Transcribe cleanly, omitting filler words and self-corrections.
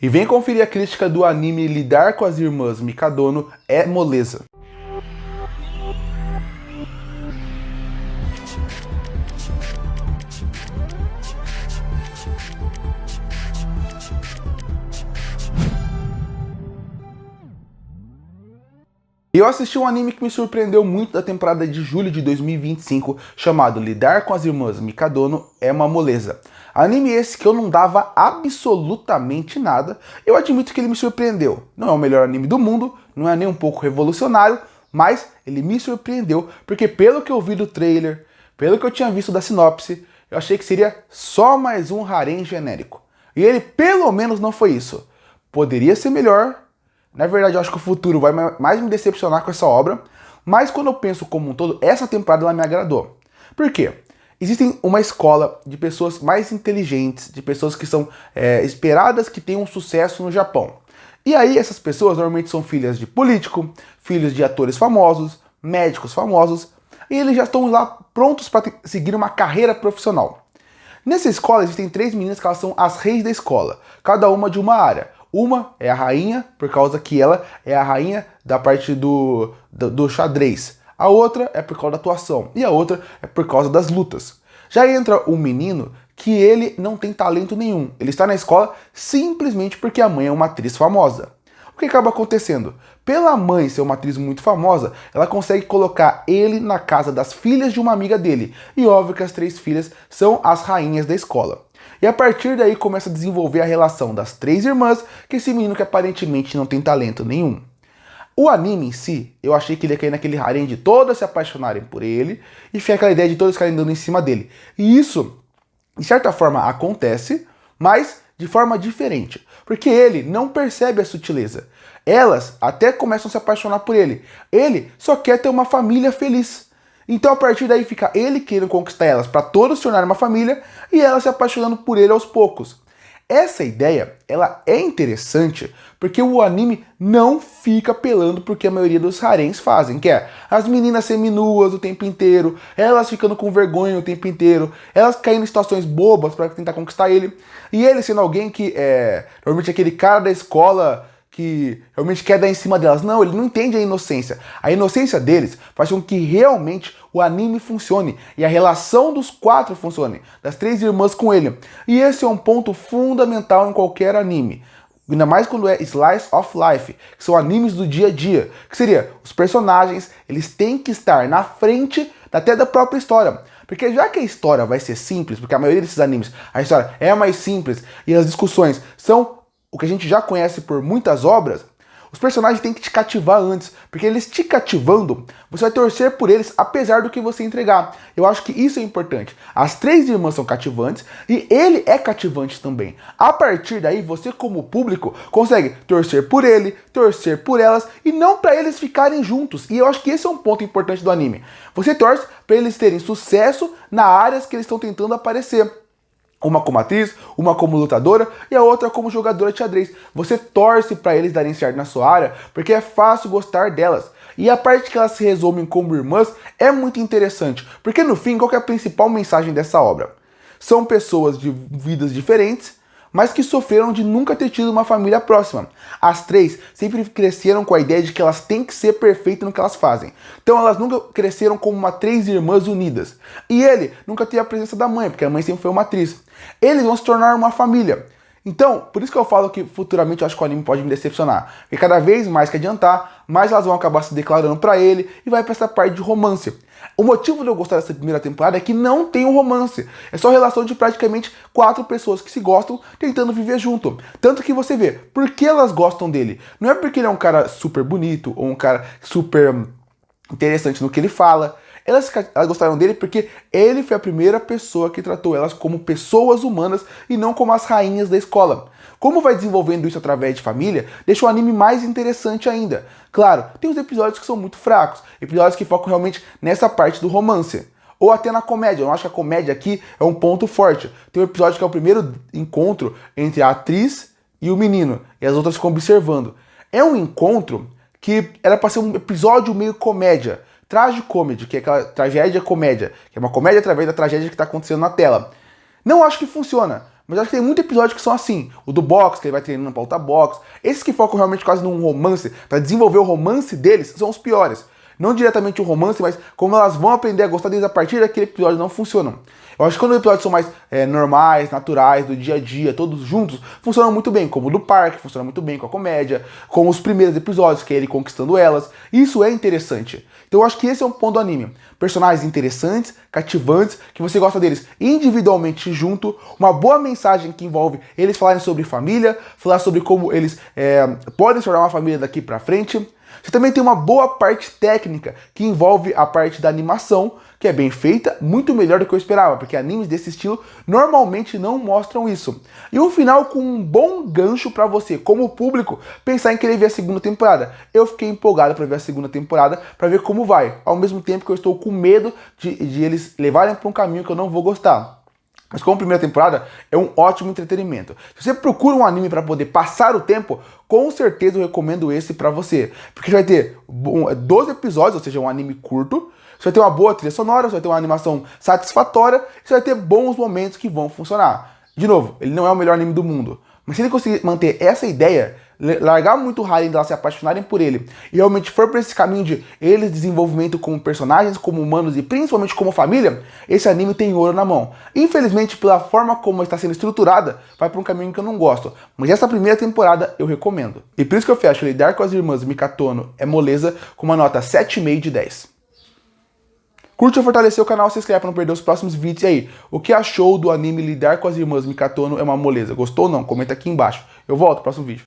E vem conferir a crítica do anime Lidar com as Irmãs Mikadono é moleza. Eu assisti um anime que me surpreendeu muito da temporada de julho de 2025, chamado Lidar com as Irmãs Mikadono é uma moleza. Anime esse que eu não dava absolutamente nada. Eu admito que ele me surpreendeu. Não é o melhor anime do mundo, não é nem um pouco revolucionário, mas ele me surpreendeu, porque pelo que eu vi do trailer, pelo que eu tinha visto da sinopse, eu achei que seria só mais um harém genérico. E ele pelo menos não foi isso. Poderia ser melhor. Na verdade, eu acho que o futuro vai mais me decepcionar com essa obra, mas quando eu penso como um todo, essa temporada ela me agradou. Por quê? Existe uma escola de pessoas mais inteligentes, de pessoas que são esperadas que tenham sucesso no Japão. E aí essas pessoas normalmente são filhas de político, filhos de atores famosos, médicos famosos, e eles já estão lá prontos para seguir uma carreira profissional. Nessa escola existem 3 meninas que elas são as reis da escola, cada uma de uma área. Uma é a rainha, por causa que ela é a rainha da parte do xadrez. A outra é por causa da atuação. E a outra é por causa das lutas. Já entra um menino que ele não tem talento nenhum. Ele está na escola simplesmente porque a mãe é uma atriz famosa. O que acaba acontecendo? Pela mãe ser uma atriz muito famosa, ela consegue colocar ele na casa das filhas de uma amiga dele. E óbvio que as 3 filhas são as rainhas da escola. E a partir daí começa a desenvolver a relação das 3 irmãs, que esse menino que aparentemente não tem talento nenhum. O anime em si, eu achei que ele ia cair naquele harém de todas se apaixonarem por ele, e fica aquela ideia de todos ficarem dando em cima dele. E isso, de certa forma, acontece, mas de forma diferente. Porque ele não percebe a sutileza. Elas até começam a se apaixonar por ele. Ele só quer ter uma família feliz. Então a partir daí fica ele querendo conquistar elas para todos se tornarem uma família e elas se apaixonando por ele aos poucos. Essa ideia, ela é interessante porque o anime não fica apelando porque a maioria dos haréns fazem, que é as meninas seminuas o tempo inteiro, elas ficando com vergonha o tempo inteiro, elas caindo em situações bobas para tentar conquistar ele, e ele sendo alguém que é normalmente aquele cara da escola que realmente quer dar em cima delas. Não, ele não entende a inocência. A inocência deles faz com que realmente o anime funcione e a relação dos 4 funcione, das 3 irmãs com ele. E esse é um ponto fundamental em qualquer anime. Ainda mais quando é Slice of Life, que são animes do dia a dia. Que seria, os personagens, eles têm que estar na frente até da própria história. Porque já que a história vai ser simples, porque a maioria desses animes, a história é mais simples e as discussões são o que a gente já conhece por muitas obras, os personagens têm que te cativar antes, porque eles te cativando, você vai torcer por eles apesar do que você entregar. Eu acho que isso é importante. As 3 irmãs são cativantes e ele é cativante também. A partir daí, você como público consegue torcer por ele, torcer por elas e não para eles ficarem juntos. E eu acho que esse é um ponto importante do anime. Você torce para eles terem sucesso nas áreas que eles estão tentando aparecer. Uma como atriz, uma como lutadora e a outra como jogadora de xadrez. Você torce para eles darem certo na sua área porque é fácil gostar delas. E a parte que elas se resumem como irmãs é muito interessante, porque no fim, qual que é a principal mensagem dessa obra? São pessoas de vidas diferentes, mas que sofreram de nunca ter tido uma família próxima. As 3 sempre cresceram com a ideia de que elas têm que ser perfeitas no que elas fazem. Então elas nunca cresceram como uma 3 irmãs unidas. E ele nunca teve a presença da mãe, porque a mãe sempre foi uma atriz. Eles vão se tornar uma família. Então, por isso que eu falo que futuramente eu acho que o anime pode me decepcionar. Porque cada vez mais que adiantar, mais elas vão acabar se declarando pra ele e vai pra essa parte de romance. O motivo de eu gostar dessa primeira temporada é que não tem um romance. É só a relação de praticamente 4 pessoas que se gostam tentando viver junto. Tanto que você vê, por que elas gostam dele? Não é porque ele é um cara super bonito ou um cara super interessante no que ele fala. Elas gostaram dele porque ele foi a primeira pessoa que tratou elas como pessoas humanas e não como as rainhas da escola. Como vai desenvolvendo isso através de família, deixa o anime mais interessante ainda. Claro, tem os episódios que são muito fracos, episódios que focam realmente nessa parte do romance. Ou até na comédia, eu não acho que a comédia aqui é um ponto forte. Tem um episódio que é o primeiro encontro entre a atriz e o menino, e as outras ficam observando. É um encontro que era para ser um episódio meio comédia. Tragicomedy, que é aquela tragédia-comédia, que é uma comédia através da tragédia que está acontecendo na tela. Não acho que funciona, Mas acho que tem muito episódio que são assim. O do boxe, que ele vai treinando pra lutar boxe. Esses que focam realmente quase num romance, pra desenvolver o romance deles, são os piores. Não diretamente o romance, mas como elas vão aprender a gostar deles a partir daquele episódio, não funcionam. Eu acho que quando os episódios são mais normais, naturais, do dia a dia, todos juntos, funcionam muito bem, como o do parque, funciona muito bem com a comédia, como os primeiros episódios, que é ele conquistando elas. Isso é interessante. Então eu acho que esse é um ponto do anime. Personagens interessantes, cativantes, que você gosta deles individualmente junto, uma boa mensagem que envolve eles falarem sobre família, falar sobre como eles podem se tornar uma família daqui pra frente. Você também tem uma boa parte técnica, que envolve a parte da animação, que é bem feita, muito melhor do que eu esperava, porque animes desse estilo normalmente não mostram isso. E um final com um bom gancho pra você, como público, pensar em querer ver a segunda temporada. Eu fiquei empolgado pra ver a segunda temporada, pra ver como vai, ao mesmo tempo que eu estou com medo de eles levarem pra um caminho que eu não vou gostar. Mas como primeira temporada, é um ótimo entretenimento. Se você procura um anime para poder passar o tempo, com certeza eu recomendo esse para você. Porque você vai ter 12 episódios, ou seja, um anime curto. Você vai ter uma boa trilha sonora, você vai ter uma animação satisfatória, você vai ter bons momentos que vão funcionar. De novo, ele não é o melhor anime do mundo. Mas se ele conseguir manter essa ideia, largar muito o Harem delas se apaixonarem por ele e realmente for para esse caminho de eles desenvolvimento como personagens, como humanos e principalmente como família, esse anime tem ouro na mão. Infelizmente, pela forma como está sendo estruturada, vai para um caminho que eu não gosto. Mas essa primeira temporada eu recomendo. E por isso que eu fecho Lidar com as Irmãs Mikatono é moleza com uma nota 7,5 de 10. Curte ou fortalecer o canal, se inscreve para não perder os próximos vídeos. E aí, o que achou do anime Lidar com as Irmãs Mikatono é uma moleza? Gostou ou não? Comenta aqui embaixo. Eu volto no próximo vídeo.